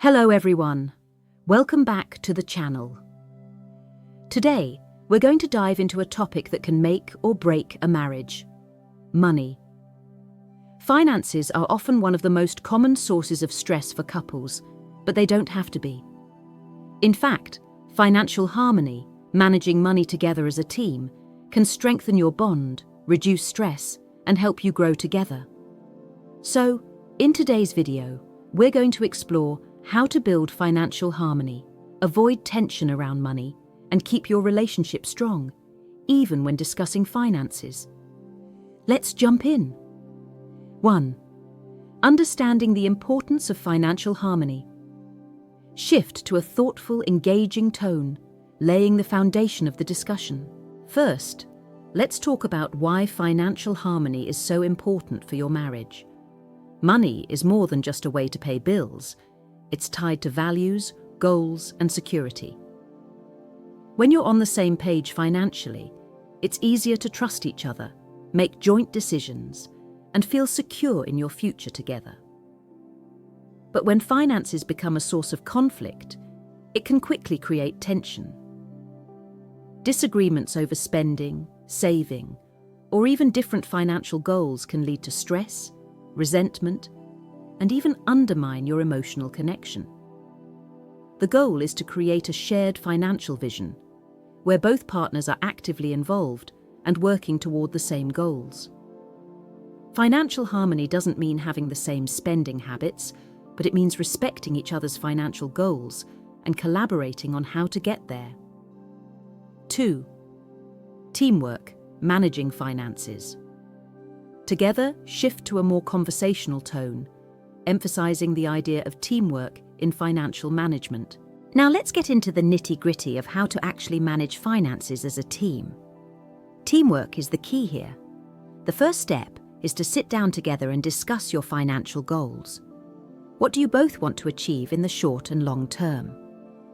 Hello everyone, welcome back to the channel. Today, we're going to dive into a topic that can make or break a marriage: money. Finances are often one of the most common sources of stress for couples, but they don't have to be. In fact, financial harmony, managing money together as a team, can strengthen your bond, reduce stress, and help you grow together. So, in today's video, we're going to explore how to build financial harmony, avoid tension around money, and keep your relationship strong, even when discussing finances. Let's jump in. 1. Understanding the importance of financial harmony. Shift to a thoughtful, engaging tone, laying the foundation of the discussion. First, let's talk about why financial harmony is so important for your marriage. Money is more than just a way to pay bills. It's tied to values, goals, and security. When you're on the same page financially, it's easier to trust each other, make joint decisions, and feel secure in your future together. But when finances become a source of conflict, it can quickly create tension. Disagreements over spending, saving, or even different financial goals can lead to stress, resentment, and even undermine your emotional connection. The goal is to create a shared financial vision, where both partners are actively involved and working toward the same goals. Financial harmony doesn't mean having the same spending habits, but it means respecting each other's financial goals and collaborating on how to get there. 2. Teamwork, managing finances. Together, shift to a more conversational tone, emphasizing the idea of teamwork in financial management. Now let's get into the nitty-gritty of how to actually manage finances as a team. Teamwork is the key here. The first step is to sit down together and discuss your financial goals. What do you both want to achieve in the short and long term?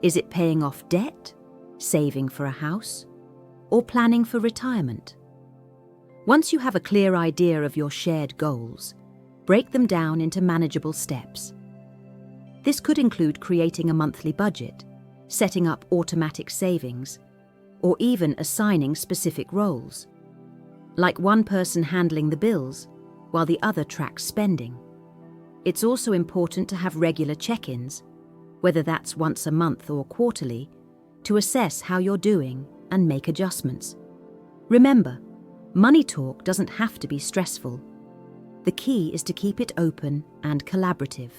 Is it paying off debt, saving for a house, or planning for retirement? Once you have a clear idea of your shared goals, break them down into manageable steps. This could include creating a monthly budget, setting up automatic savings, or even assigning specific roles, like one person handling the bills while the other tracks spending. It's also important to have regular check-ins, whether that's once a month or quarterly, to assess how you're doing and make adjustments. Remember, money talk doesn't have to be stressful. The key is to keep it open and collaborative.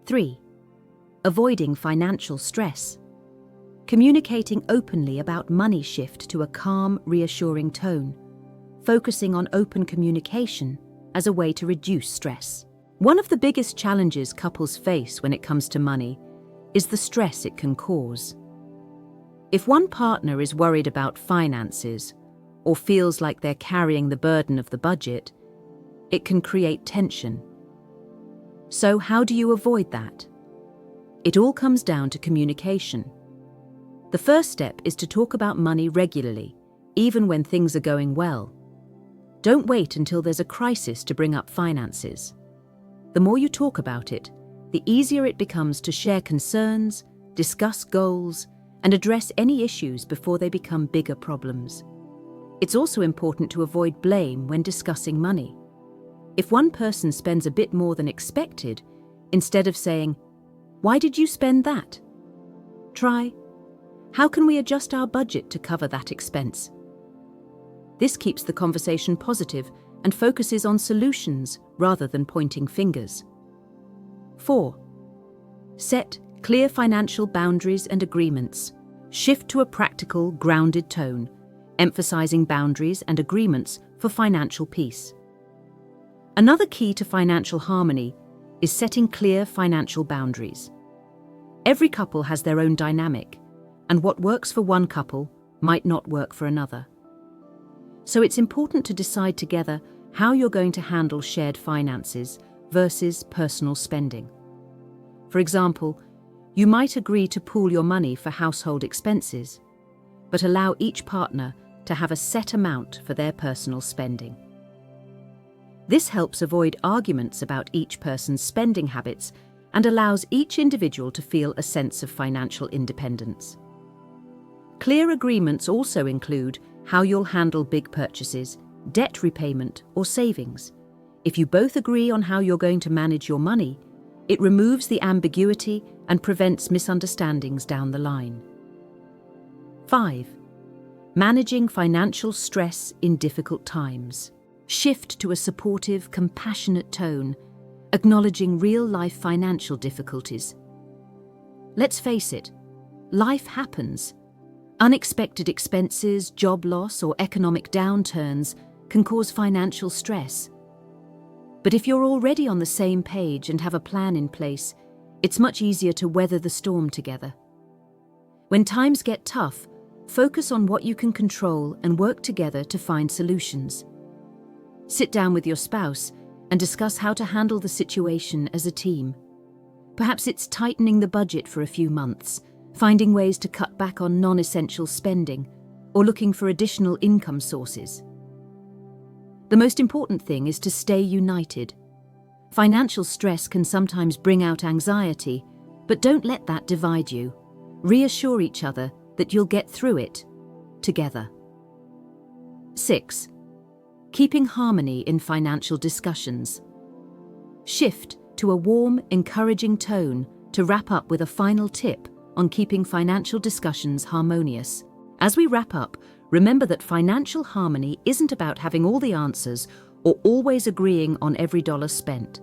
3. Avoiding financial stress. Communicating openly about money shift to a calm, reassuring tone, focusing on open communication as a way to reduce stress. One of the biggest challenges couples face when it comes to money is the stress it can cause. If one partner is worried about finances or feels like they're carrying the burden of the budget, it can create tension. So how do you avoid that? It all comes down to communication. The first step is to talk about money regularly, even when things are going well. Don't wait until there's a crisis to bring up finances. The more you talk about it, the easier it becomes to share concerns, discuss goals, and address any issues before they become bigger problems. It's also important to avoid blame when discussing money. If one person spends a bit more than expected, instead of saying, "Why did you spend that?" try, "How can we adjust our budget to cover that expense?" This keeps the conversation positive and focuses on solutions rather than pointing fingers. 4. Set clear financial boundaries and agreements. Shift to a practical, grounded tone, emphasizing boundaries and agreements for financial peace. Another key to financial harmony is setting clear financial boundaries. Every couple has their own dynamic, and what works for one couple might not work for another. So it's important to decide together how you're going to handle shared finances versus personal spending. For example, you might agree to pool your money for household expenses, but allow each partner to have a set amount for their personal spending. This helps avoid arguments about each person's spending habits and allows each individual to feel a sense of financial independence. Clear agreements also include how you'll handle big purchases, debt repayment, or savings. If you both agree on how you're going to manage your money, it removes the ambiguity and prevents misunderstandings down the line. 5. Managing financial stress in difficult times. Shift to a supportive, compassionate tone, acknowledging real-life financial difficulties. Let's face it, life happens. Unexpected expenses, job loss, or economic downturns can cause financial stress. But if you're already on the same page and have a plan in place, it's much easier to weather the storm together. When times get tough, focus on what you can control and work together to find solutions. Sit down with your spouse and discuss how to handle the situation as a team. Perhaps it's tightening the budget for a few months, finding ways to cut back on non-essential spending, or looking for additional income sources. The most important thing is to stay united. Financial stress can sometimes bring out anxiety, but don't let that divide you. Reassure each other that you'll get through it together. 6. Keeping harmony in financial discussions. Shift to a warm, encouraging tone to wrap up with a final tip on keeping financial discussions harmonious. As we wrap up, remember that financial harmony isn't about having all the answers or always agreeing on every dollar spent.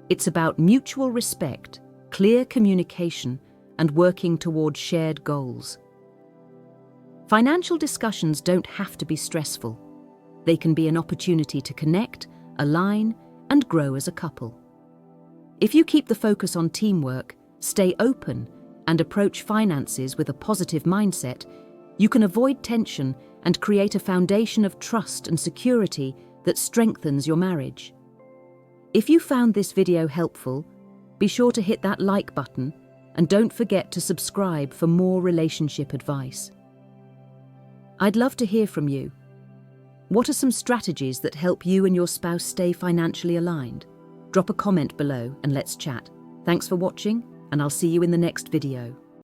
It's about mutual respect, clear communication, and working toward shared goals. Financial discussions don't have to be stressful. They can be an opportunity to connect, align, and grow as a couple. If you keep the focus on teamwork, stay open, and approach finances with a positive mindset, you can avoid tension and create a foundation of trust and security that strengthens your marriage. If you found this video helpful, be sure to hit that like button and don't forget to subscribe for more relationship advice. I'd love to hear from you. What are some strategies that help you and your spouse stay financially aligned? Drop a comment below and let's chat. Thanks for watching, and I'll see you in the next video.